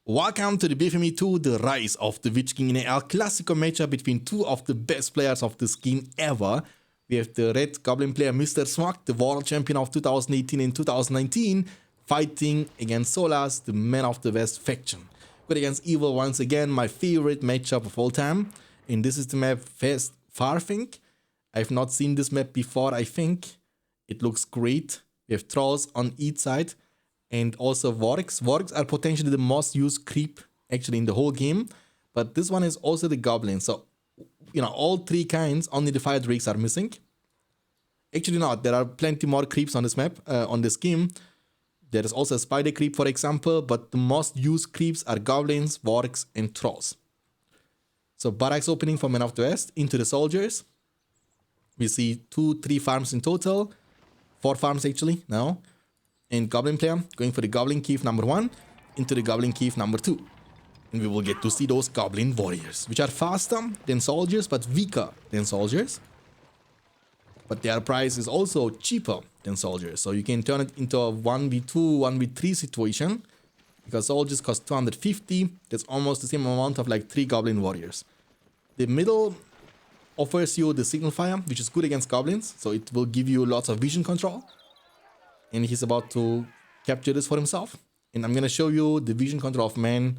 Welcome to the BFME2, the rise of the Witch King in a El Clasico matchup between two of the best players of this game ever. We have the red goblin player Mr. Smog, the world champion of 2018 and 2019, fighting against Solas, the man of the West faction. Good against Evil once again, my favorite matchup of all time. And this is the map Farthink. I've not seen this map before, I think. It looks great. We have trolls on each side. And also wargs. Wargs are potentially the most used creep actually in the whole game. But this one is also the goblin. So, you know, all three kinds, only the fire drakes are missing. Actually not. There are plenty more creeps on this map, on this game. There is also a spider creep, for example. But the most used creeps are goblins, wargs, and trolls. So barracks opening for Men of the West into the soldiers. We see 2-3 farms in total. 4 farms actually now. And goblin player going for the goblin keef number 1 into the goblin keef number 2. And we will get to see those goblin warriors, which are faster than soldiers but weaker than soldiers. But their price is also cheaper than soldiers. So you can turn it into a 1v2, 1v3 situation. Because soldiers cost 250. That's almost the same amount of like 3 goblin warriors. The middle offers you the signal fire, which is good against goblins. So it will give you lots of vision control. And he's about to capture this for himself. And I'm going to show you the vision control of man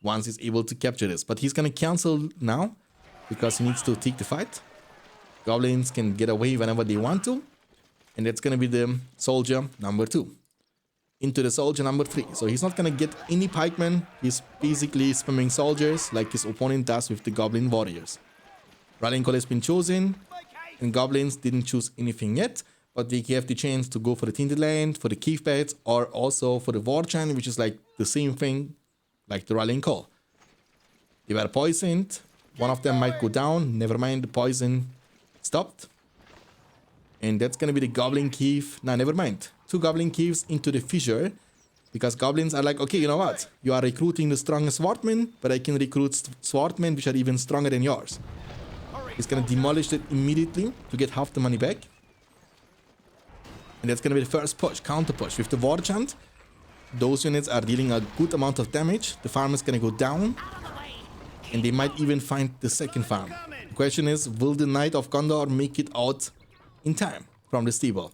once he's able to capture this. But he's going to cancel now because he needs to take the fight. Goblins can get away whenever they want to. And that's going to be the soldier number 2. Into the soldier number 3. So he's not going to get any pikemen. He's basically spamming soldiers like his opponent does with the goblin warriors. Rallying call has been chosen. And goblins didn't choose anything yet. But they have the chance to go for the Tinted Land, for the Keef Beds, or also for the War Chant, which is like the same thing like the Rallying Call. They were poisoned. One of them might go down. Never mind, the poison stopped. And that's going to be the Goblin Keef. Nah, never mind. 2 Goblin Keefs into the Fissure. Because Goblins are like, okay, you know what? You are recruiting the strongest Swordmen, but I can recruit Swordmen which are even stronger than yours. He's going to demolish it immediately to get half the money back. And that's going to be the first push, counter push. With the War Chant, those units are dealing a good amount of damage. The farm is going to go down. And they might even find the second farm. The question is, will the Knight of Gondor make it out in time from the stable?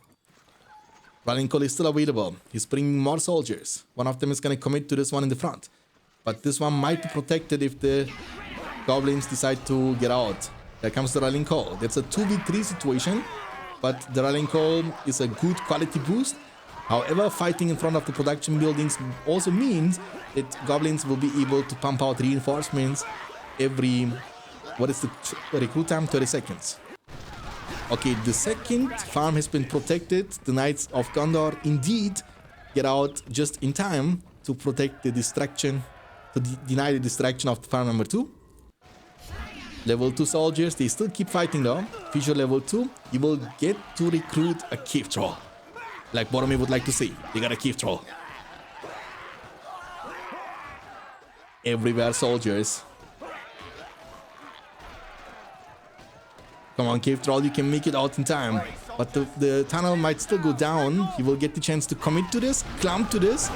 Rallying Call is still available. He's bringing more soldiers. One of them is going to commit to this one in the front. But this one might be protected if the goblins decide to get out. There comes the Rallying Call. That's a 2v3 situation. But the Rallying Call is a good quality boost. However, fighting in front of the production buildings also means that goblins will be able to pump out reinforcements every... What is the recruit time? 30 seconds. Okay, the second farm has been protected. The Knights of Gondor indeed get out just in time to protect the distraction, to deny the distraction of the farm number 2. Level 2 soldiers, they still keep fighting though. Fissure level 2, you will get to recruit a cave troll. Like Boromir would like to say, they got a cave troll. Everywhere soldiers. Come on, cave troll, you can make it out in time. But the tunnel might still go down. You will get the chance to commit to this, clamp to this.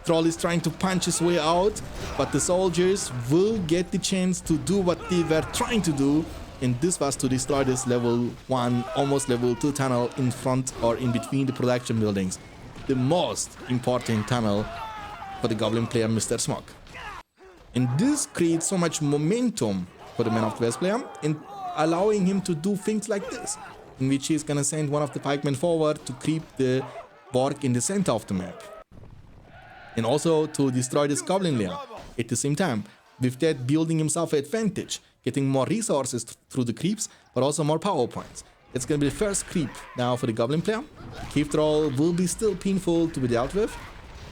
Troll is trying to punch his way out, but the soldiers will get the chance to do what they were trying to do, and this was to destroy this level 1, almost level 2 tunnel in front or in between the production buildings. The most important tunnel for the goblin player Mr. Smog. And this creates so much momentum for the Man of the West player, and allowing him to do things like this, in which he's gonna send one of the pikemen forward to creep the Borg in the center of the map. And also to destroy this goblin lair at the same time. With that, building himself an advantage, getting more resources through the creeps, but also more power points. That's going to be the first creep now for the goblin player. Cave troll will be still painful to be dealt with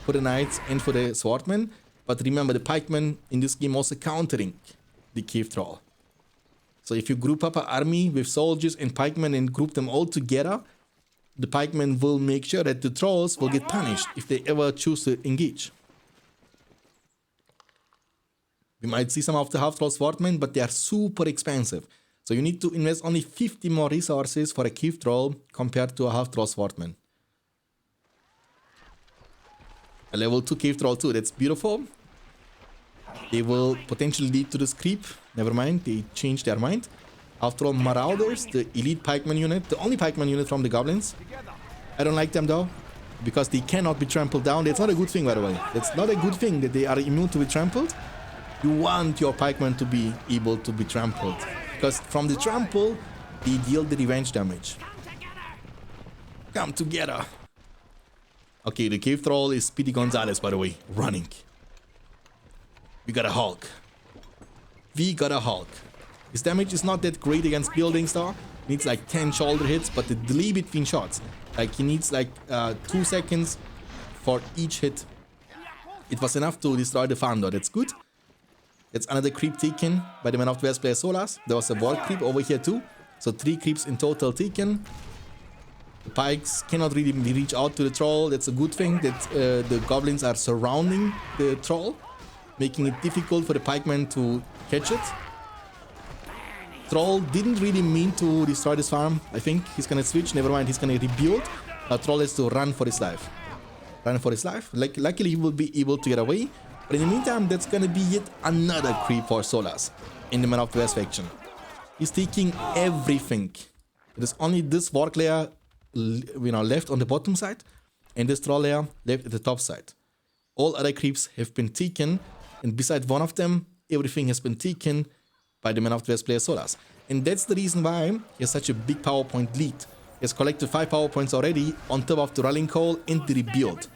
for the knights and for the swordmen. But remember, the pikemen in this game also countering the cave troll. So if you group up an army with soldiers and pikemen and group them all together, the pikemen will make sure that the trolls will get punished if they ever choose to engage. We might see some of the half-troll swordmen, but they are super expensive. So you need to invest only 50 more resources for a cave troll compared to a half-troll swordman. A level 2 cave troll too, that's beautiful. They will potentially lead to this creep. Never mind, they changed their mind. After all, Marauders, the elite pikeman unit, the only pikeman unit from the goblins. I don't like them though, because they cannot be trampled down. That's not a good thing, by the way. That's not a good thing that they are immune to be trampled. You want your pikemen to be able to be trampled, because from the trample, they deal the revenge damage. Come together. Okay, the cave troll is Speedy Gonzalez, by the way, running. We got a Hulk. We got a Hulk. His damage is not that great against buildings though. He needs like 10 shoulder hits, but the delay between shots, like he needs like 2 seconds for each hit. It was enough to destroy the farm though, that's good. That's another creep taken by the Man of the West player Solas. There was a wall creep over here too. So 3 creeps in total taken. The pikes cannot really reach out to the troll. That's a good thing that the goblins are surrounding the troll, making it difficult for the pikemen to catch it. Troll didn't really mean to destroy this farm. I think he's gonna switch. Never mind, he's gonna rebuild. Troll has to run for his life. Run for his life. Luckily, he will be able to get away. But in the meantime, that's gonna be yet another creep for Solas in the Man of the West faction. He's taking everything. There's only this Warg layer, left on the bottom side, and this troll layer left at the top side. All other creeps have been taken, and besides one of them, everything has been taken by the Man of the West player Solas. And that's the reason why he has such a big power point lead. He has collected 5 power points already on top of the Rallying Call and the rebuild.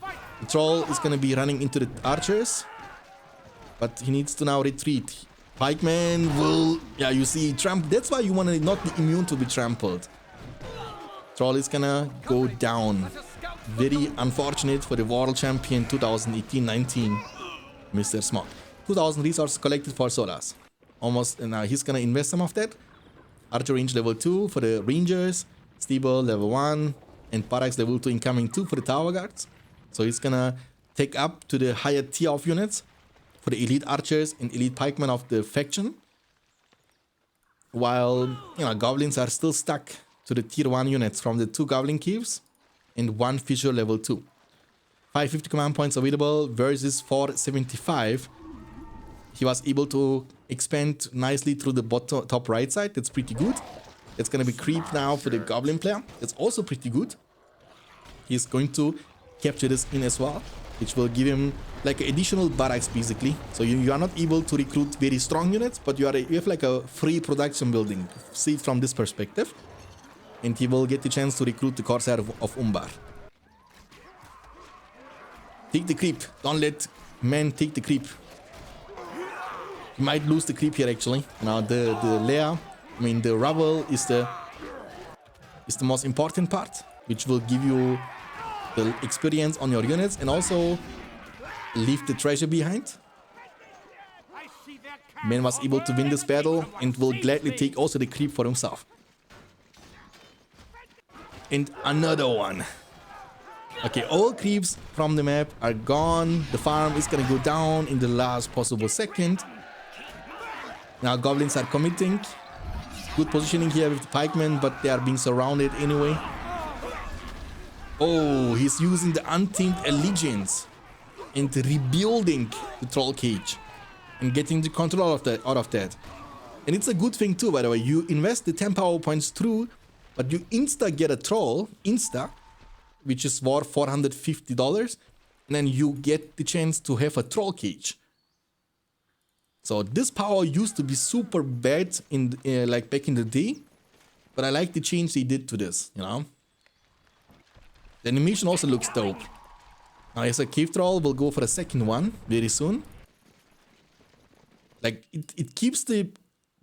The troll is gonna be running into the archers, but he needs to now retreat. Pikeman will, you see, that's why you want to not be immune to be trampled. Troll is gonna go down. Very unfortunate for the world champion 2018-19, Mr. Smog. 2,000 resources collected for Solas. Almost, and now he's gonna invest some of that. Archer range level 2 for the rangers, Steeble level 1, and Parax level 2 incoming 2 for the tower guards. So he's gonna take up to the higher tier of units for the elite archers and elite pikemen of the faction. While, goblins are still stuck to the tier 1 units from the 2 goblin caves and 1 fissure level 2. 550 command points available versus 475. He was able to expand nicely through the top right side. That's pretty good. It's going to be creep now for the goblin player. That's also pretty good. He's going to capture this in as well, which will give him like additional barracks basically. So you are not able to recruit very strong units, but you have like a free production building. See it from this perspective. And he will get the chance to recruit the Corsair of Umbar. Take the creep. Don't let men take the creep. You might lose the creep here actually. Now the layer, the rubble is the most important part, which will give you the experience on your units and also leave the treasure behind. Man was able to win this battle and will gladly take also the creep for himself. And another one. Okay, all creeps from the map are gone. The farm is gonna go down in the last possible second. Now goblins are committing. Good positioning here with the pikemen, but they are being surrounded anyway. Oh, he's using the Untamed Allegiance and rebuilding the troll cage and getting the control of out of that. And it's a good thing too, by the way. You invest the 10 power points through, but you insta get a troll, which is worth $450, and then you get the chance to have a troll cage. So this power used to be super bad in like back in the day, but I like the change they did to this, The animation also looks dope. Now as a cave troll, we'll go for a second one very soon. Like it keeps the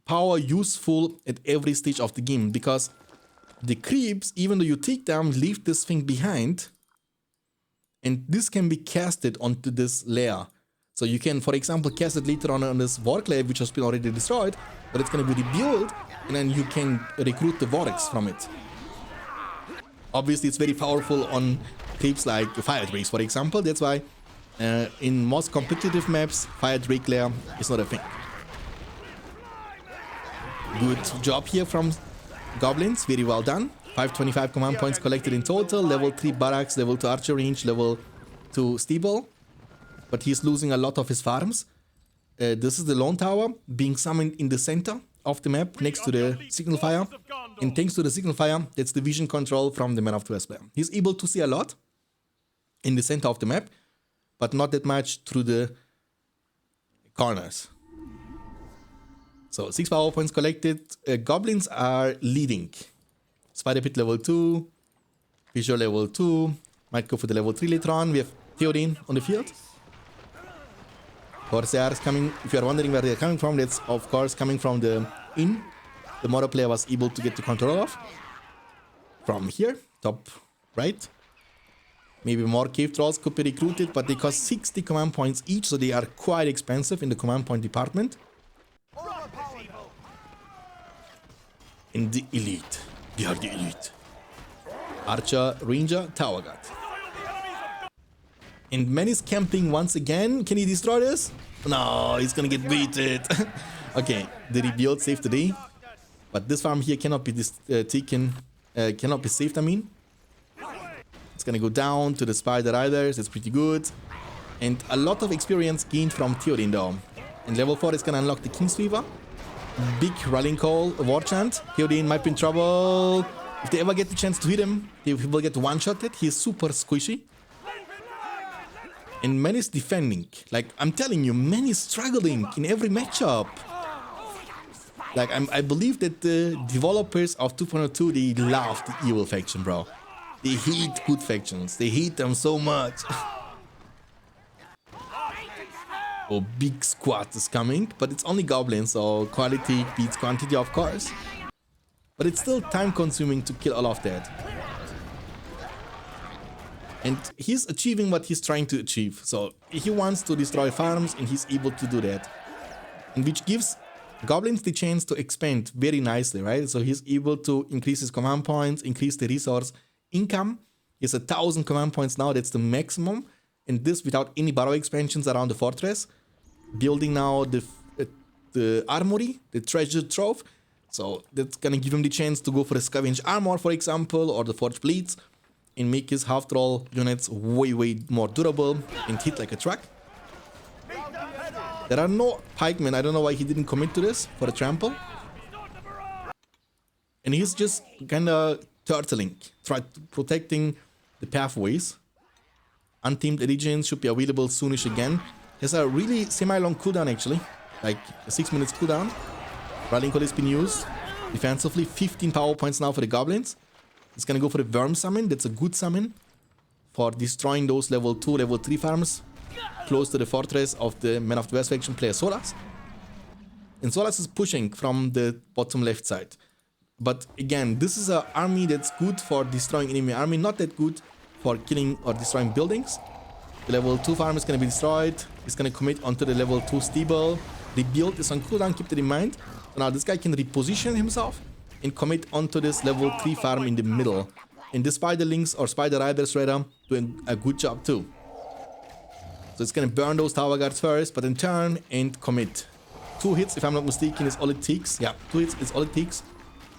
power useful at every stage of the game, because the creeps, even though you take them, leave this thing behind, and this can be casted onto this layer. So you can, for example, cast it later on this Warg layer, which has been already destroyed, but it's going to be rebuilt, and then you can recruit the Wargs from it. Obviously, it's very powerful on tapes like Fire Drakes, for example. That's why in most competitive maps, Fire Drake layer is not a thing. Good job here from Goblins, very well done. 525 command points collected in total. Level 3 barracks, level 2 archer range, level 2 steeple. But he's losing a lot of his farms. this is the lone tower being summoned in the center of the map next to the signal fire. And thanks to the signal fire, that's the vision control from the Man of the West player. He's able to see a lot in the center of the map, but not that much through the corners. So 6 power points collected. Goblins are leading. Spider Pit level 2, Fissure level 2, might go for the level 3 later on. We have Theoden on the field. Corsairs coming, if you are wondering where they're coming from, that's of course coming from the inn. The Moro player was able to get the control of. From here, top right. Maybe more cave trolls could be recruited, but they cost 60 command points each, so they are quite expensive in the command point department. In the elite. They are the elite. Archer, Ranger, Tower Guard. And man is camping once again. Can he destroy this? No, he's gonna get beaten. Okay, the rebuild saved the day. But this farm here cannot be cannot be saved, I mean. It's gonna go down to the Spider Riders, it's pretty good. And a lot of experience gained from Theoden though. And level 4 is gonna unlock the Kingsweaver. Big rallying call, a war chant. Theoden might be in trouble. If they ever get the chance to hit him, they will get one-shotted. He is super squishy. And man is defending. Like, I'm telling you, man is struggling in every matchup. Like, I believe that the developers of 2.02, they love the evil faction, bro. They hate good factions. They hate them so much. Oh, big squad is coming, but it's only goblins, so quality beats quantity, of course. But it's still time-consuming to kill all of that. And he's achieving what he's trying to achieve. So he wants to destroy farms, and he's able to do that. And which gives goblins the chance to expand very nicely, right? So he's able to increase his command points, increase the resource income. He has 1,000 command points now, that's the maximum. And this without any barrow expansions around the fortress. Building now the armory, the treasure trove. So that's gonna give him the chance to go for a scavenge armor, for example, or the forge blades. And make his half-troll units way more durable and hit like a truck. There are no pikemen. I don't know why he didn't commit to this for a trample. And he's just kinda turtling, protecting the pathways. Untamed Allegiance should be available soonish again. Has a really semi-long cooldown actually, like a 6 minutes cooldown. Rallying call has been used. Defensively, 15 power points now for the goblins. It's gonna go for a worm summon. That's a good summon for destroying those level 2, level 3 farms close to the fortress of the Man of the West faction player Solas. And Solas is pushing from the bottom left side. But again, this is an army that's good for destroying enemy army, not that good for killing or destroying buildings. The level 2 farm is gonna be destroyed. It's gonna commit onto the level 2 stable. The build is on cooldown, keep that in mind. So now this guy can reposition himself and commit onto this level 3 farm in the middle. And the spiderlings or spider riders rather doing a good job too. So it's gonna burn those tower guards first, but then turn and commit. 2 hits, if I'm not mistaken, is all it takes. Yeah, 2 hits is all it takes.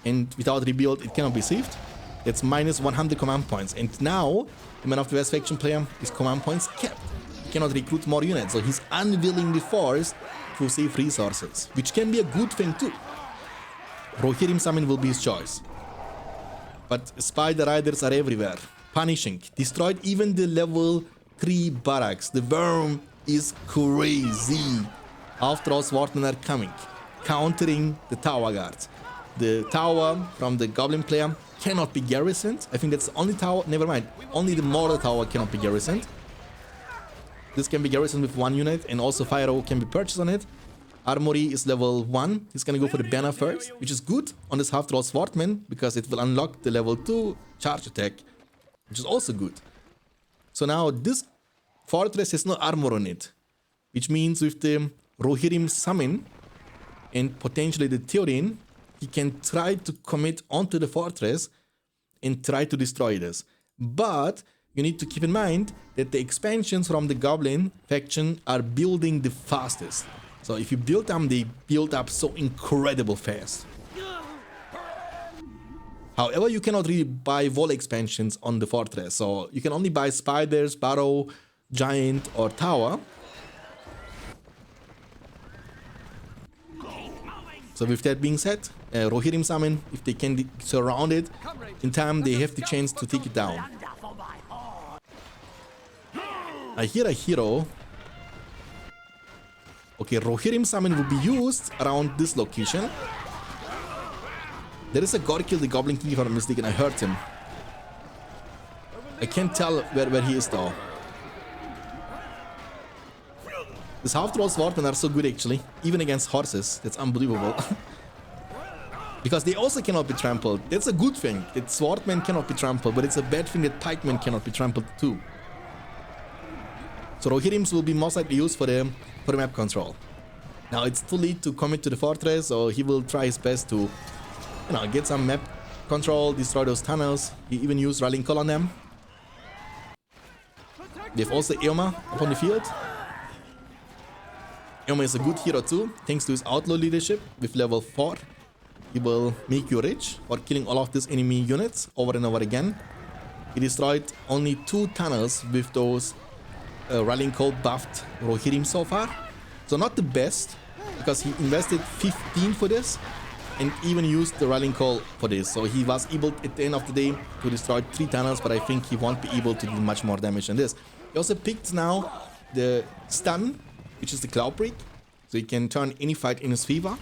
And without rebuild, it cannot be saved. That's minus 100 command points. And now, the Man of the West faction player, his command points kept. He cannot recruit more units, so he's unwillingly forced to save resources, which can be a good thing too. Rohirrim summon will be his choice. But spider riders are everywhere, punishing, destroyed even the level 3 barracks. The worm is crazy. After all, swordsmen are coming, countering the tower guards. The tower from the goblin player cannot be garrisoned. I think that's the only tower, never mind, only the mortar tower cannot be garrisoned. This can be garrisoned with 1 unit, and also fire arrow can be purchased on it. Armory is level 1. He's gonna go for the banner first, which is good on this half-troll swordman, because it will unlock the level 2 charge attack, which is also good. So now this fortress has no armor on it, which means with the Rohirrim summon and potentially the Theoden, he can try to commit onto the fortress and try to destroy this. But you need to keep in mind that the expansions from the Goblin faction are building the fastest. So if you build them, they build up so incredible fast. However, you cannot really buy wall expansions on the fortress. So you can only buy spiders, barrow, giant or tower. So with that being said, Rohirrim summon, if they can surround it in time, they have the chance to take it down. I hear a hero. Okay, Rohirrim summon will be used around this location. There is a god kill the Goblin King if I'm mistaken. I hurt him. I can't tell where he is though. These half-troll swordsmen are so good actually, even against horses. That's unbelievable. Because they also cannot be trampled. That's a good thing. That swordmen cannot be trampled, but it's a bad thing that pikemen cannot be trampled too. So Rohirrims will be most likely used for the map control. Now it's too late to commit to the fortress, so he will try his best to, you know, get some map control, destroy those tunnels. He even used Rallying Call on them. They have also Eoma upon the field. Eoma is a good hero too, thanks to his outlaw leadership with level 4. He will make you rich for killing all of these enemy units over and over again. He destroyed only 2 tunnels with those Rallying Call buffed Rohirrim so far. So not the best, because he invested 15 for this and even used the Rallying Call for this. So he was able at the end of the day to destroy 3 tunnels, but I think he won't be able to do much more damage than this. He also picked now the stun, which is the Cloud Break, so he can turn any fight in his favor.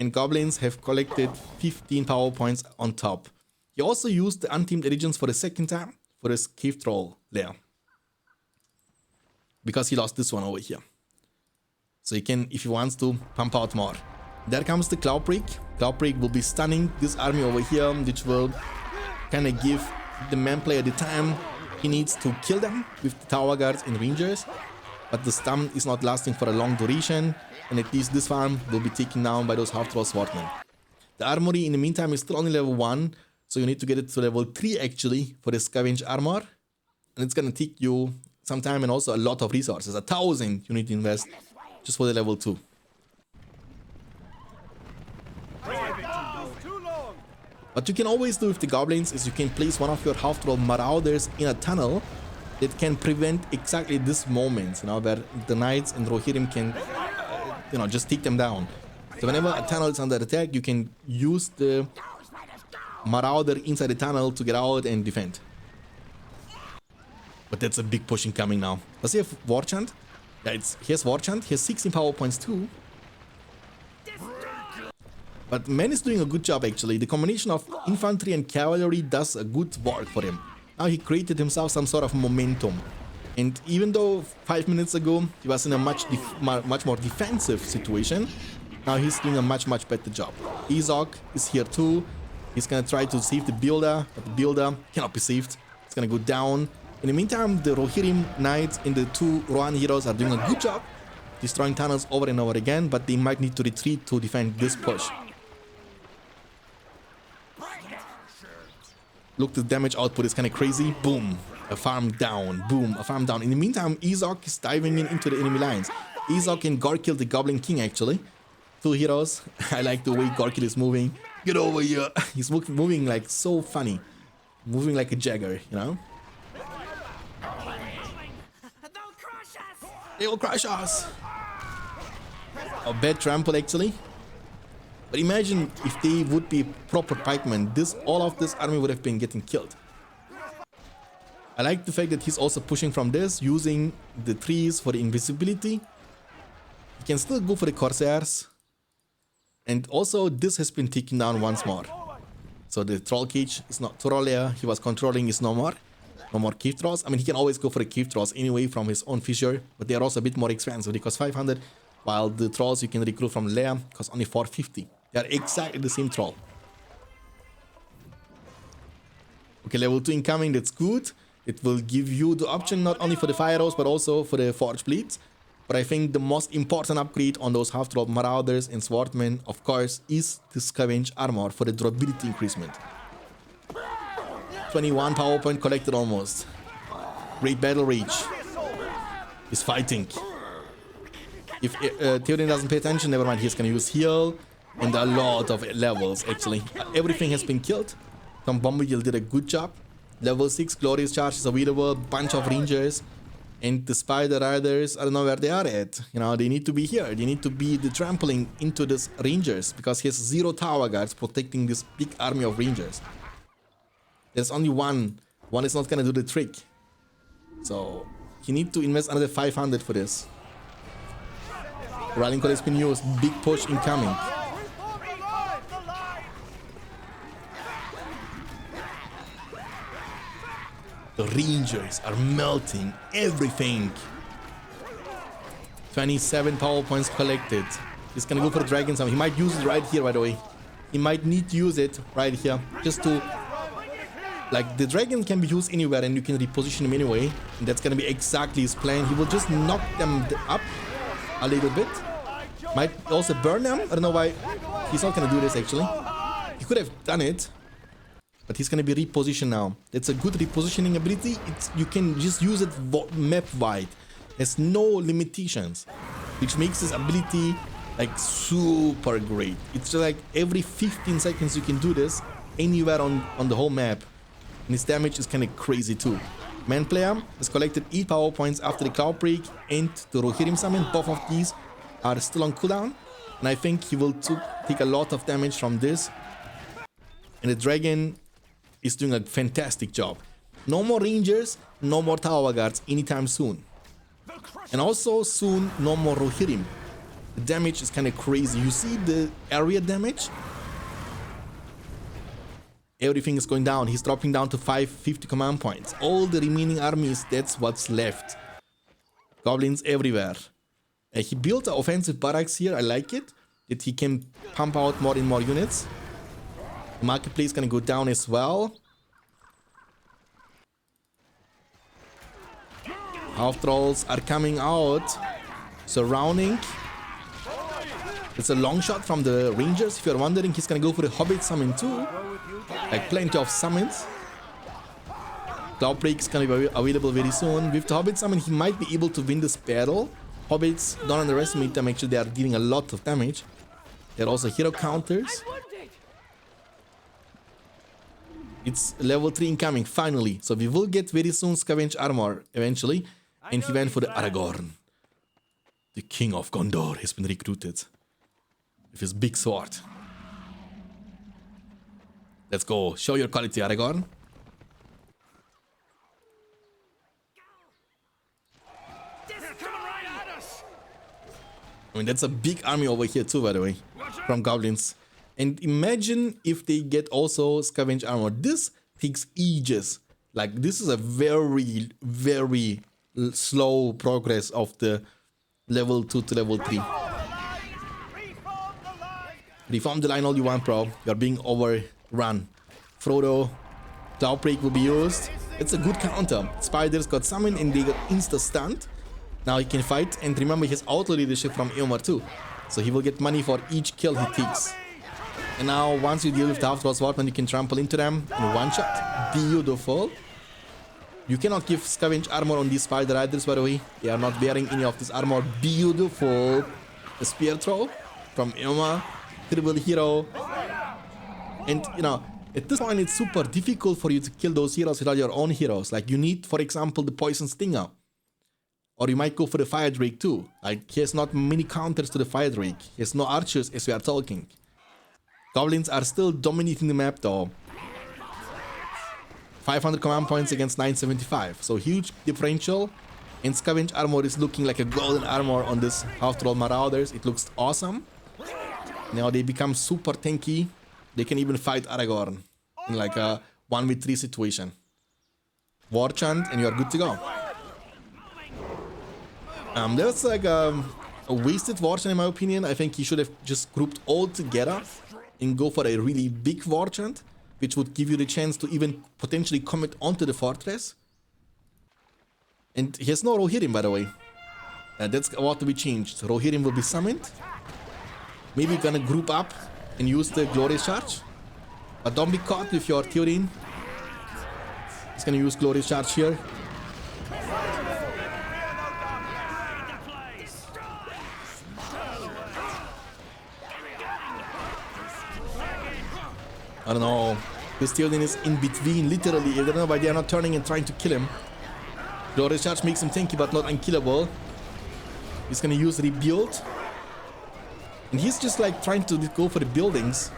And goblins have collected 15 power points on top. He also used the Untamed Allegiance for the second time for his Cave Troll lair, because he lost this one over here. So he can, if he wants to, pump out more. There comes the Cloud Break. Cloud Break will be stunning this army over here, which will kind of give the man player the time he needs to kill them with the Tower Guards and Rangers. But the stun is not lasting for a long duration, and at least this farm will be taken down by those half-troll swordsmen. The armory in the meantime is still only level 1, so you need to get it to level 3 actually for the scavenge armor. And it's gonna take you some time and also a lot of resources. 1,000 you need to invest just for the level 2. What you can always do with the goblins is you can place one of your half-troll marauders in a tunnel that can prevent exactly this moment, you know, where the knights and Rohirrim can, you know, just take them down. So whenever a tunnel is under attack, you can use the marauder inside the tunnel to get out and defend. But that's a big push incoming now. Does he have War Chant? Yeah, he has War Chant. He has 16 power points too. But man is doing a good job actually. The combination of infantry and cavalry does a good work for him. Now he created himself some sort of momentum. And even though 5 minutes ago he was in a much more defensive situation, now he's doing a much better job. Izok is here too. He's gonna try to save the builder, but the builder cannot be saved. It's gonna go down. In the meantime, the Rohirrim knights and the 2 Rohan heroes are doing a good job destroying tunnels over and over again, but they might need to retreat to defend this push. Look, the damage output is kind of crazy. Boom, a farm down. Boom, a farm down. In the meantime, Izok is diving into the enemy lines. Izok can Gorkill the Goblin King actually. 2 heroes. I like the way Gorkill is moving. Get over here. He's moving like so funny. Moving like a jagger, you know? They will crush us. A bad trample actually. But imagine if they would be proper pikemen, all of this army would have been getting killed. I like the fact that he's also pushing from this, using the trees for the invisibility. He can still go for the Corsairs. And also this has been taken down once more. So the troll cage is not troll layer he was controlling is no more. No more cave trolls. I mean, he can always go for the cave trolls anyway from his own fissure, but they are also a bit more expensive. They cost 500, while the trolls you can recruit from lair cost only 450. They are exactly the same troll. Okay, level 2 incoming, that's good. It will give you the option not only for the fire arrows, but also for the forge blades. But I think the most important upgrade on those half-troll marauders and swordmen, of course, is the scavenge armor for the durability increasement. 21 power point collected almost. Great battle rage. He's fighting. If Theoden doesn't pay attention, never mind, he's gonna use heal. And a lot of levels actually. Everything has been killed. Tom Bombadil did a good job. Level 6 glorious charge is available. Bunch of rangers. And the Spider Riders, I don't know where they are at. You know, they need to be here. They need to be the trampling into this Rangers because he has 0 tower guards protecting this big army of Rangers. There's only one. One is not gonna do the trick. So you need to invest another 500 for this. Rallying call has been used. Big push incoming. The Rangers are melting everything. 27 power points collected. He's gonna go for the Dragon Summon. He might use it right here, by the way. He might need to use it right here. Just to... Like, the Dragon can be used anywhere and you can reposition him anyway. And that's gonna be exactly his plan. He will just knock them up a little bit. Might also burn them. I don't know why. He's not gonna do this, actually. He could have done it. But he's gonna be repositioned now. That's a good repositioning ability. You can just use it map-wide. There's no limitations. Which makes this ability like super great. It's like every 15 seconds you can do this anywhere on the whole map. And his damage is kind of crazy too. Man player has collected 8 power points after the Cloud Break and the Rohirrim summon. Both of these are still on cooldown. And I think he will take a lot of damage from this. And the Dragon is doing a fantastic job. No more Rangers, no more Tower Guards anytime soon. And also soon, no more Rohirrim. The damage is kind of crazy. You see the area damage? Everything is going down. He's dropping down to 550 command points. All the remaining armies, that's what's left. Goblins everywhere. He built an offensive barracks here. I like it. That he can pump out more and more units. The marketplace is gonna go down as well. Half trolls are coming out, surrounding. It's a long shot from the Rangers. If you're wondering, he's gonna go for the Hobbit summon too. Like plenty of summons. Cloud Break is gonna be available very soon. With the Hobbit summon, he might be able to win this battle. Hobbits, don't underestimate them. Actually, they are dealing a lot of damage. They're also hero counters. It's level 3 incoming, finally. So we will get very soon Scavenge Armor, eventually. And he went for the Aragorn. The King of Gondor has been recruited. With his big sword. Let's go. Show your quality, Aragorn. I mean, that's a big army over here too, by the way. From Goblins. And imagine if they get also Scavenge Armor. This takes ages. Like, this is a very, very slow progress of the level 2 to level 3. Reform the line all you want, bro. You're being overrun. Frodo, Cloud Break will be used. It's a good counter. Spiders got summoned and they got insta-stunned. Now he can fight. And remember, he has auto leadership from Eomer too. So he will get money for each kill he takes. And now, once you deal with the Half-Troll Swordman, you can trample into them in one shot. Beautiful. You cannot give Scavenge Armor on these Spider Riders, by the way. They are not wearing any of this armor. Beautiful. The Spear Throw from Eomer. Triple hero. And, you know, at this point, it's super difficult for you to kill those heroes without your own heroes. Like, you need, for example, the Poison Stinger. Or you might go for the Fire Drake too. Like, he has not many counters to the Fire Drake. He has no archers as we are talking. Goblins are still dominating the map though. 500 command points against 975. So huge differential. And Scavenge Armor is looking like a golden armor on this Half-Troll Marauders. It looks awesome. Now they become super tanky. They can even fight Aragorn in like a 1v3 situation. War Chant and you are good to go. That's like a wasted War Chant in my opinion. I think he should have just grouped all together and go for a really big War Chant, which would give you the chance to even potentially commit onto the fortress. And he has no Rohirrim, by the way. That's about to be changed. Rohirrim will be summoned. Maybe gonna group up and use the Glorious Charge. But don't be caught with your Theoden. He's gonna use Glorious Charge here. I don't know. This Theoden is in between, literally. I don't know why they are not turning and trying to kill him. Glory Charge makes him tanky but not unkillable. He's gonna use Rebuild. And he's just like trying to go for the buildings.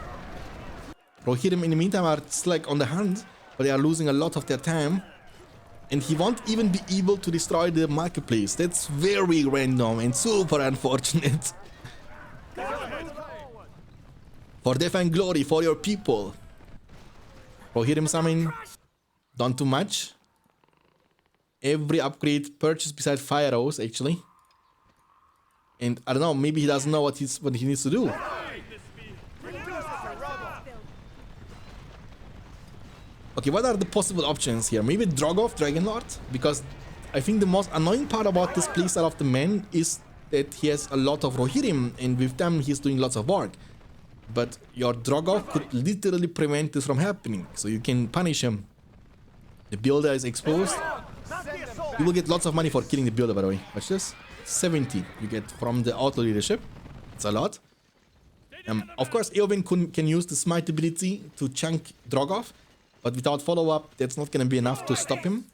Rohirrim in the meantime are still like on the hunt, but they are losing a lot of their time. And he won't even be able to destroy the marketplace. That's very random and super unfortunate. For death and glory, for your people. Rohirrim summon, done too much. Every upgrade purchased besides fire arrows actually. And I don't know, maybe he doesn't know what he needs to do. Okay, what are the possible options here? Maybe Drogoth, Dragonlord? Because I think the most annoying part about this playstyle of the man is that he has a lot of Rohirrim, and with them he's doing lots of work. But your Drogoth could literally prevent this from happening, so you can punish him. The builder is exposed. You will get lots of money for killing the builder, by the way. Watch this. 70 you get from the auto leadership. It's a lot. Of course, Eowyn can use the smite ability to chunk Drogoth, but without follow-up, that's not going to be enough to stop him.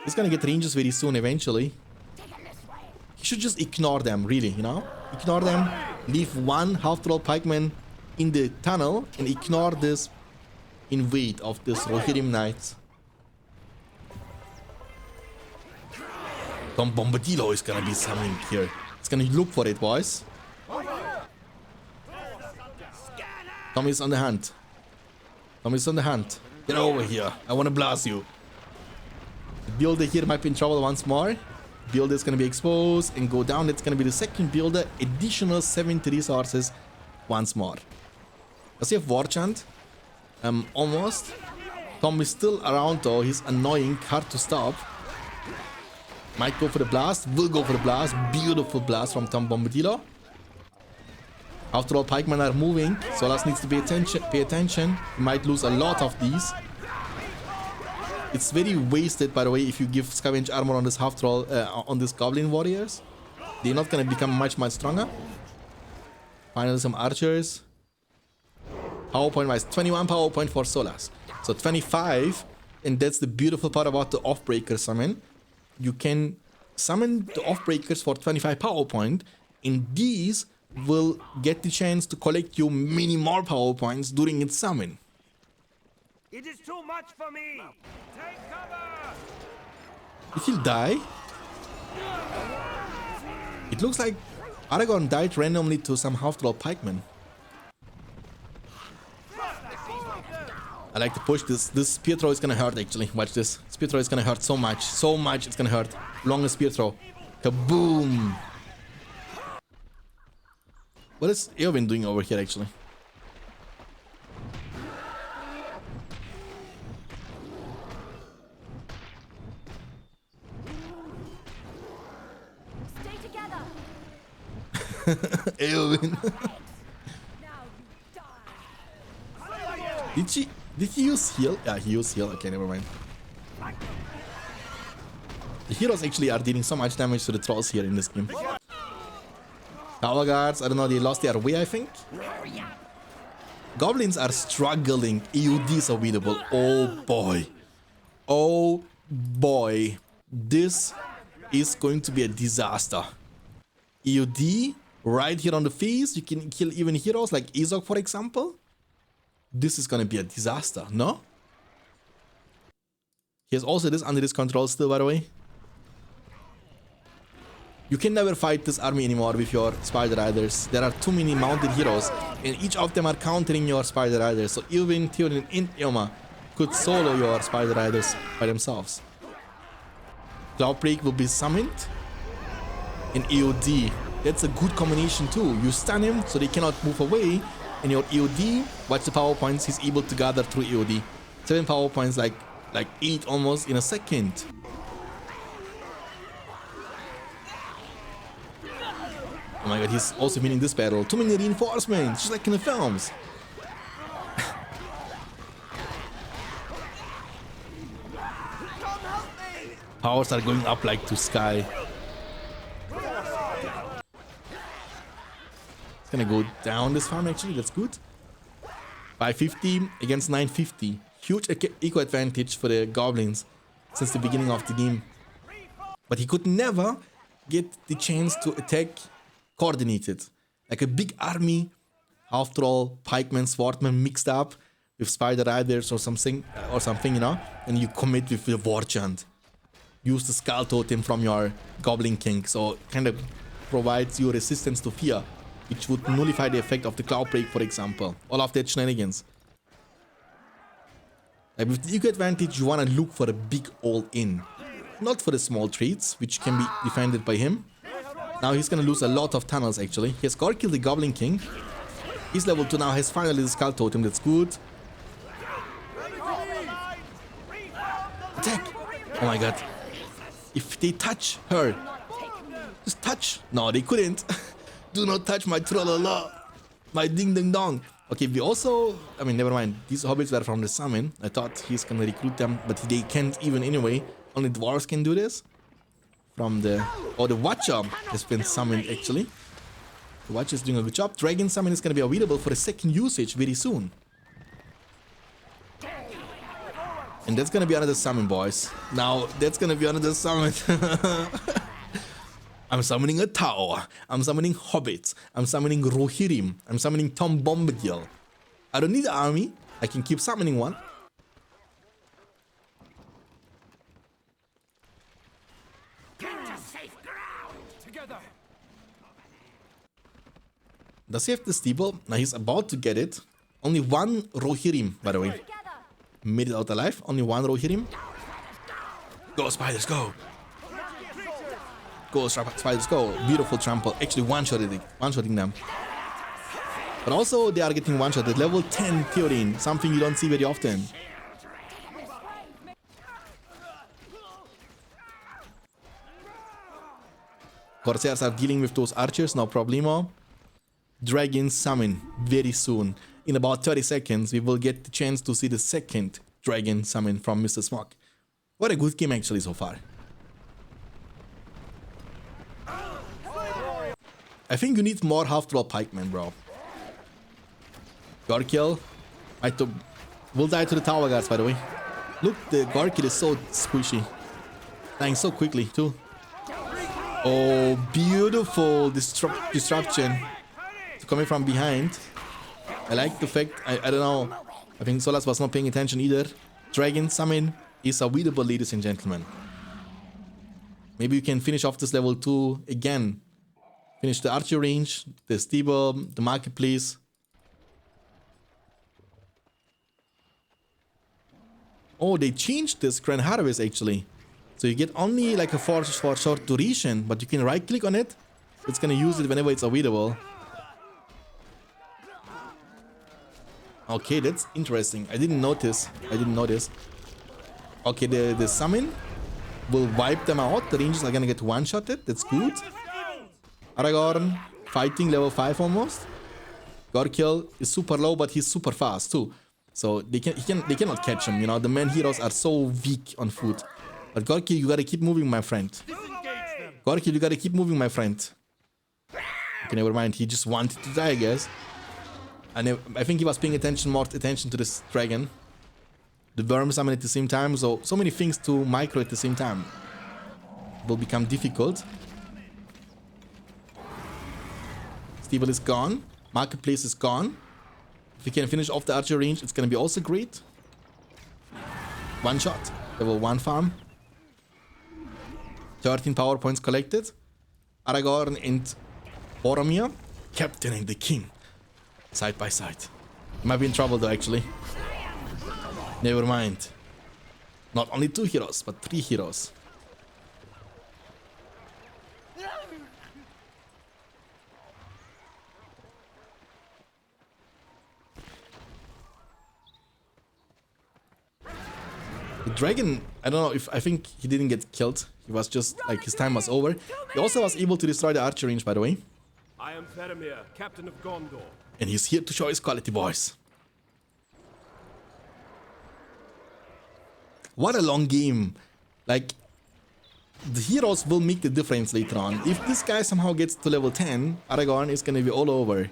He's going to get ranges very soon, eventually. He should just ignore them, really, you know? Ignore them, leave one half-troll pikeman in the tunnel, and ignore this invade of this Rohirrim knights. Tom Bombadillo is gonna be summoning here. It's gonna look for it, boys. Tom is on the hunt. Tom is on the hunt. Get over here. I wanna blast you. The builder here might be in trouble once more. Builder is gonna be exposed and go down. It's gonna be the second builder. Additional 70 resources once more. Does he have War Chant? Almost. Tom is still around though. He's annoying. Hard to stop. Might go for the blast. Will go for the blast. Beautiful blast from Tom Bombadillo. After all, pikemen are moving. Solas needs to pay attention. He might lose a lot of these. It's very wasted, by the way, if you give scavenge armor on this half troll, on these goblin warriors. They're not gonna become much stronger. Finally, some archers. Power point wise, 21 power point for Solas. So 25, and that's the beautiful part about the Oathbreaker summon. You can summon the Oathbreakers for 25 power point, and these will get the chance to collect you many more power points during its summon. It is too much for me. Take cover. If he'll die, it looks like Aragorn died randomly to some half-troll pikemen. I like to push this. This spear throw is gonna hurt actually. Watch this. Spear throw is gonna hurt so much. So much it's gonna hurt. Longest spear throw. Kaboom! What is Eowyn doing over here actually? Stay together. Eowyn. Did he use heal? Yeah, he used heal. Okay, never mind. The heroes actually are dealing so much damage to the trolls here in this game. Tower guards, I don't know, they lost their way, I think. Goblins are struggling. EUDs are available. Oh boy. Oh boy. This is going to be a disaster. EUD right here on the face. You can kill even heroes like Izok, for example. This is gonna be a disaster, no? He has also this under his control still, by the way. You can never fight this army anymore with your Spider Riders. There are too many mounted heroes, and each of them are countering your Spider Riders. So Eowyn, Theoden, and Eoma could solo your Spider Riders by themselves. Cloudbreak will be summoned. And EOD. That's a good combination too. You stun him so they cannot move away. And your EOD, watch the power points he's able to gather through EOD. 7 power points, like 8 almost in a second. Oh my god, he's also winning this battle. Too many reinforcements, just like in the films. Powers are going up like to sky. Gonna go down this farm actually, that's good. 550 against 950. Huge eco advantage for the goblins since the beginning of the game. But he could never get the chance to attack coordinated. Like a big army, after all, pikemen, swordmen mixed up with spider riders or something, you know, and you commit with the war chant. Use the skull totem from your goblin king, so kind of provides you resistance to fear, which would nullify the effect of the cloud break, for example. All of that shenanigans. Like with the eco advantage, you want to look for a big all-in, not for the small treats, which can be defended by him. Now he's gonna lose a lot of tunnels actually. He has got killed the goblin king. He's level 2 now, has finally the skull totem, that's good. Attack! Oh my god. If they touch her, just touch. No, they couldn't. Do not touch my trolala, my ding ding dong. Okay, we also, I mean, never mind. These hobbits were from the summon. I thought he's gonna recruit them, but they can't even anyway. Only dwarves can do this. From the, oh, the Watcher has been summoned actually. The Watcher is doing a good job. Dragon summon is gonna be available for a second usage very soon. And that's gonna be another summon, boys. Now, that's gonna be another summon. I'm summoning a tower. I'm summoning hobbits. I'm summoning Rohirrim. I'm summoning Tom Bombadil. I don't need an army. I can keep summoning one. Get to safe ground together. Does he have the steeple? Now he's about to get it. Only one Rohirrim, by the way. Made it out alive. Only one Rohirrim. Go, spiders, go. Go, spiders, go. Beautiful trample. Actually, one-shotting them. But also, they are getting one-shotted. Level 10 Theorin. Something you don't see very often. Corsairs are dealing with those archers, no problemo. Dragon summon very soon. In about 30 seconds, we will get the chance to see the second dragon summon from Mr. Smog. What a good game actually so far. I think you need more half-troll pikemen, bro. Gorkill. Will die to the tower guards, by the way. Look, the Gorkill is so squishy. Dying so quickly, too. Oh, beautiful disruption. It's coming from behind. I like the fact, I don't know, I think Solas was not paying attention either. Dragon summon is avoidable, ladies and gentlemen. Maybe you can finish off this level 2 again. Finish the archer range, the stable, the marketplace. Oh, they changed this Grand Harvest actually. So you get only like a for short duration, but you can right click on it. It's gonna use it whenever it's available. Okay, that's interesting. I didn't notice. Okay, the summon will wipe them out. The rangers are gonna get one-shotted. That's good. Aragorn fighting level 5 almost. Gorkill is super low, but he's super fast too. So they cannot catch him. You know, the main heroes are so weak on foot. But Gorkill, you gotta keep moving, my friend. Gorkill, you gotta keep moving, my friend. Okay, never mind. He just wanted to die, I guess. And I think he was paying more attention to this dragon. The worm summon at the same time, so many things to micro at the same time. Will become difficult. Stable is gone. Marketplace is gone. If we can finish off the archer range, it's gonna be also great. One shot. Level 1 farm. 13 power points collected. Aragorn and Boromir captaining the king. Side by side. Might be in trouble though, actually. Never mind. Not only 2 heroes, but 3 heroes. The dragon, I don't know if, I think he didn't get killed. He was just, like, his time was over. He also was able to destroy the archer range, by the way. I am Faramir, captain of Gondor. And he's here to show his quality, boys. What a long game. Like, the heroes will make the difference later on. If this guy somehow gets to level 10, Aragorn is gonna be all over.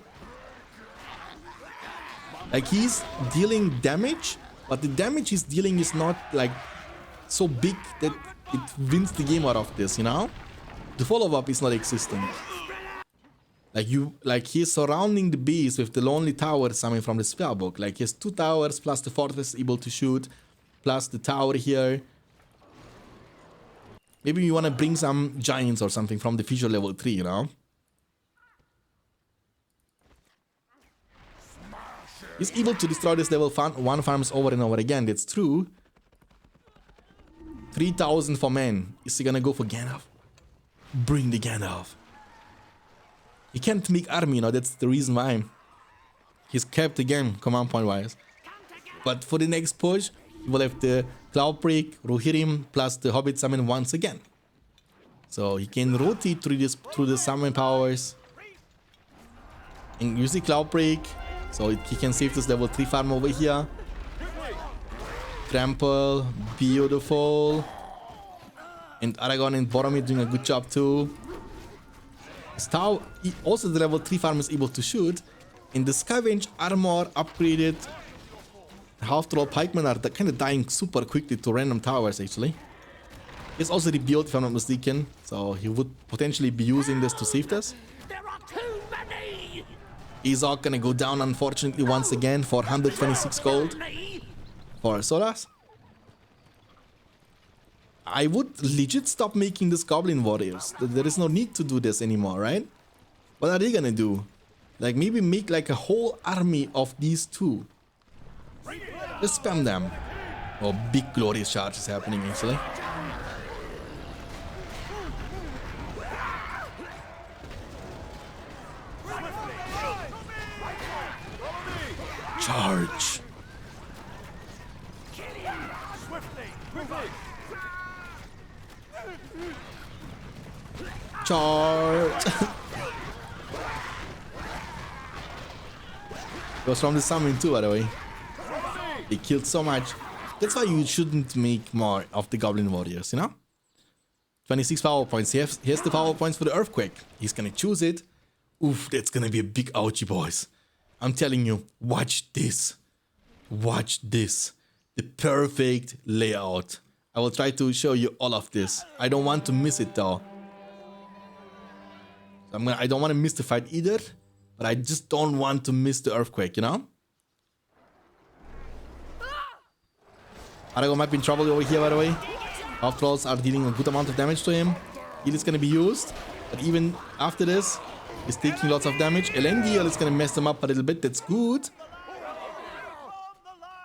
Like, he's dealing damage, but the damage he's dealing is not, like, so big that it wins the game out of this, you know? The follow-up is not existent. Like he's surrounding the base with the lonely towers coming from the spellbook. Like he has 2 towers plus the fortress able to shoot, plus the tower here. Maybe you want to bring some giants or something from the feature level 3, you know? He's able to destroy this level 1 farms over and over again, that's true. 3,000 for man. Is he gonna go for Gandalf? Bring the Gandalf. He can't make army, you know, that's the reason why. He's capped again, command point wise. But for the next push, he will have the Cloudbreak, Rohirrim, plus the Hobbit summon once again. So he can rotate through the summon powers. And use the Cloudbreak. So he can save this level 3 farm over here. Trample, beautiful. And Aragorn and Boromir doing a good job too. Also the level 3 farm is able to shoot. And the Scavenge armor upgraded. Half-troll pikemen are kind of dying super quickly to random towers actually. It's also rebuilt if I'm not mistaken. So he would potentially be using this to save this. Izok gonna go down unfortunately once again for 126 gold for Solas. I would legit stop making this goblin warriors. There is no need to do this anymore, right? What are they gonna do? Like maybe make like a whole army of these 2. Just spam them. Oh, big glorious charge is happening actually. Charge. Charge. It was from the summon too, by the way. They killed so much. That's why you shouldn't make more of the Goblin Warriors, you know? 26 power points. Here's the power points for the Earthquake. He's gonna choose it. Oof, that's gonna be a big ouchie, boys. I'm telling you, watch this. Watch this. The perfect layout. I will try to show you all of this. I don't want to miss it though. I don't want to miss the fight either, but I just don't want to miss the Earthquake, you know? Aragorn might be in trouble over here, by the way. Half-trolls are dealing a good amount of damage to him. Heal is going to be used, but even after this, he's taking lots of damage. Elendil is going to mess them up a little bit. That's good.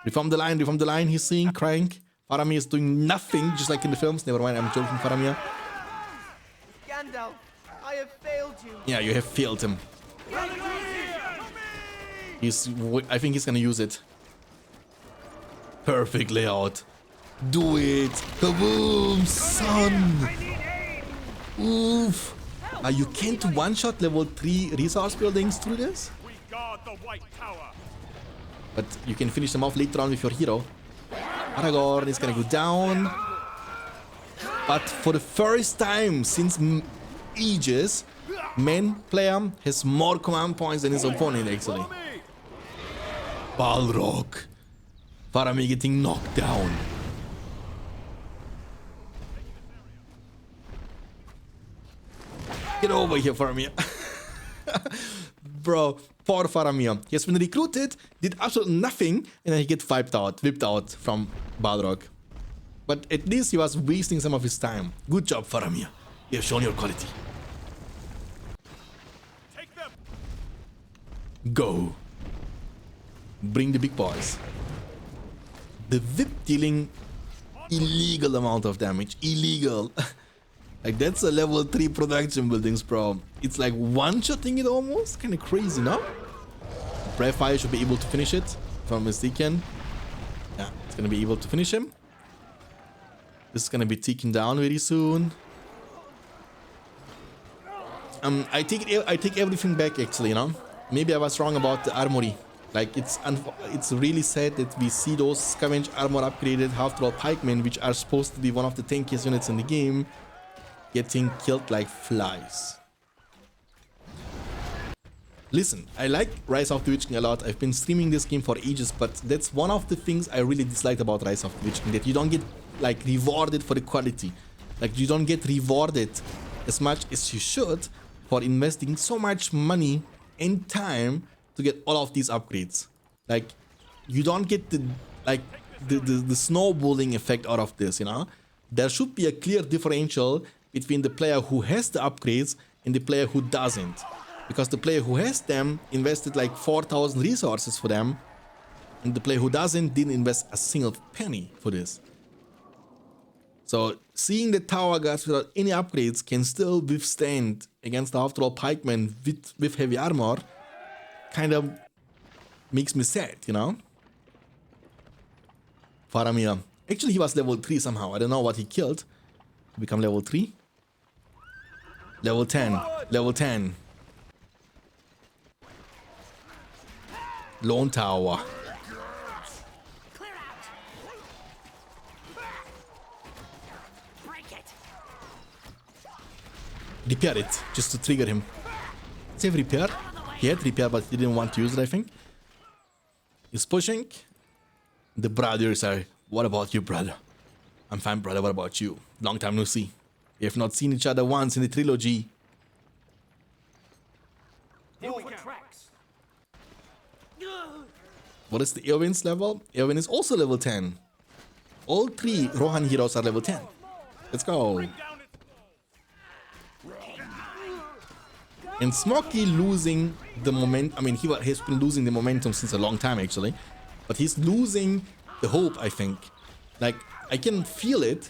Reform the line, he's seeing, crying. Faramir is doing nothing, just like in the films. Never mind, I'm joking, Faramir. Gandalf, I have failed you. Yeah, you have failed him. I think he's going to use it. Perfect layout. Do it. Kaboom, son. Oof. You can't one-shot level 3 resource buildings through this? But you can finish them off later on with your hero. Aragorn is gonna go down. But for the first time since ages, main player has more command points than his opponent actually. Balrog. Faramir getting knocked down. Get over here, Faramir. Bro, poor Faramir. He has been recruited, did absolutely nothing, and then he gets whipped out from Balrog. But at least he was wasting some of his time. Good job, Faramir. You have shown your quality. Take them. Go. Bring the big boys. The whip dealing illegal amount of damage. Illegal. Like that's a level 3 production buildings, bro. It's like one-shotting it almost. Kind of crazy, no? Breath Fire should be able to finish it, if I'm mistaken. Yeah, it's gonna be able to finish him. This is gonna be taken down very soon. I take everything back actually, you know. Maybe I was wrong about the armory. Like it's really sad that we see those Scavenge armor upgraded half-troll pikemen, which are supposed to be one of the tankiest units in the game, getting killed like flies. Listen, I like Rise of the Witch King a lot. I've been streaming this game for ages, but that's one of the things I really dislike about Rise of the Witch King, that you don't get like rewarded for the quality. Like, you don't get rewarded as much as you should for investing so much money and time to get all of these upgrades. Like, you don't get the snowballing effect out of this, you know? There should be a clear differential between the player who has the upgrades and the player who doesn't. Because the player who has them invested like 4,000 resources for them, and the player who doesn't didn't invest a single penny for this. So seeing the tower guards without any upgrades can still withstand against the after all pikemen with heavy armor kind of makes me sad, you know? Faramir. Actually, he was level 3 somehow. I don't know what he killed to become level 3. Level 10. Level 10. Lone tower. Repair it, just to trigger him. Save repair. He had repair, but he didn't want to use it, I think. He's pushing. The brothers are, what about you, brother? I'm fine, brother, what about you? Long time no see. We have not seen each other once in the trilogy. What is the Eowyn's level? Eowyn is also level 10. All 3 Rohan heroes are level 10. Let's go. And Smoky losing the momentum. I mean, he has been losing the momentum since a long time, actually. But he's losing the hope, I think. Like, I can feel it.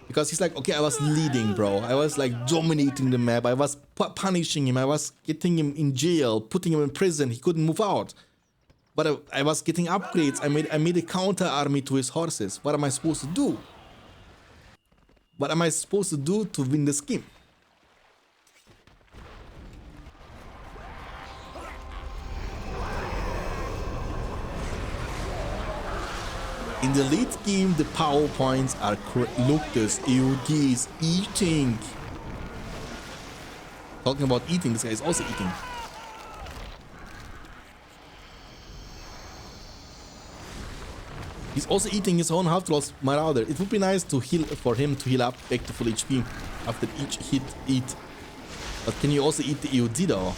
Because he's like, okay, I was leading, bro. I was like dominating the map. I was punishing him. I was getting him in jail, putting him in prison. He couldn't move out. But I was getting upgrades. I made a counter army to his horses. What am I supposed to do? What am I supposed to do to win this game? In the late game, the power points are look, this EOD is eating. Talking about eating, this guy is also eating. He's also eating his own half-trolls Marauder. It would be nice to heal for him to heal up back to full HP after each hit eat. But can you also eat the EOD though?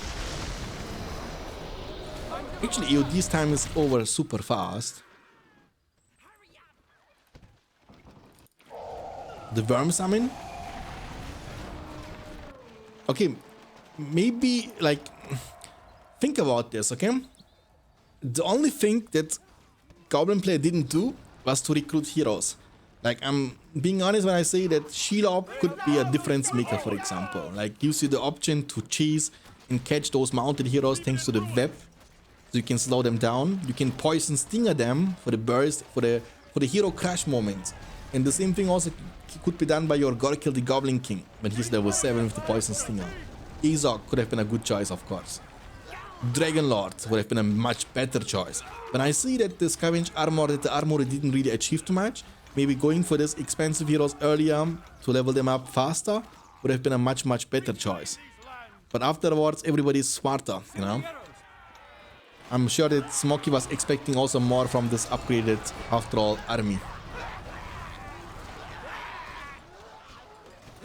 Actually, EOD's time is over super fast. The worm summon? Okay, maybe like think about this, okay? The only thing that Goblin player didn't do was to recruit heroes. Like, I'm being honest when I say that Shelob could be a difference maker, for example. Like, gives you the option to chase and catch those mounted heroes thanks to the web, so you can slow them down. You can poison stinger them for the burst, for the hero crash moment. And the same thing also could be done by your Gorkil the Goblin King when he's level 7 with the poison stinger. Azog could have been a good choice, of course. Dragon Lord would have been a much better choice. When I see that the Scavenge Armor, that the Armory didn't really achieve too much, maybe going for this expensive heroes earlier to level them up faster would have been a much better choice. But afterwards, everybody's smarter, you know? I'm sure that Smoky was expecting also more from this upgraded, after all, army.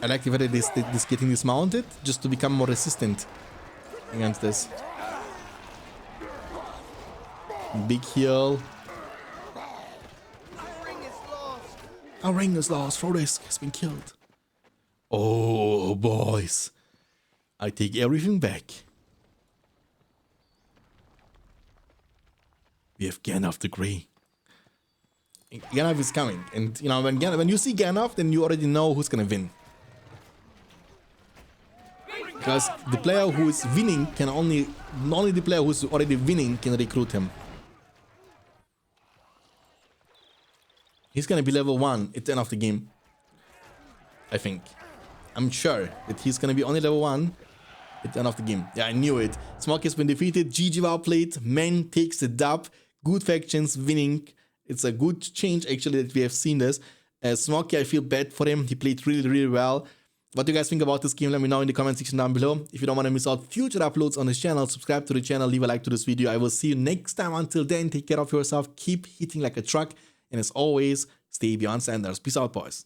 I like the way this getting dismounted just to become more resistant against this. Big heal. Our ring is lost. Frodo has been killed. Oh, boys. I take everything back. We have Gandalf the Grey. Gandalf is coming. And, you know, when you see Gandalf, then you already know who's gonna win. Because the player who is winning can only the player who's already winning can recruit him. He's gonna be level 1 at the end of the game. I think. I'm sure that he's gonna be only level 1 at the end of the game. Yeah, I knew it. Smoky has been defeated. GG well played. Men takes the dub. Good factions winning. It's a good change actually that we have seen this. Smoky, I feel bad for him. He played really well. What do you guys think about this game? Let me know in the comment section down below. If you don't want to miss out future uploads on this channel, subscribe to the channel, leave a like to this video. I will see you next time. Until then, take care of yourself, keep hitting like a truck, and as always, stay beyond standards. Peace out, boys.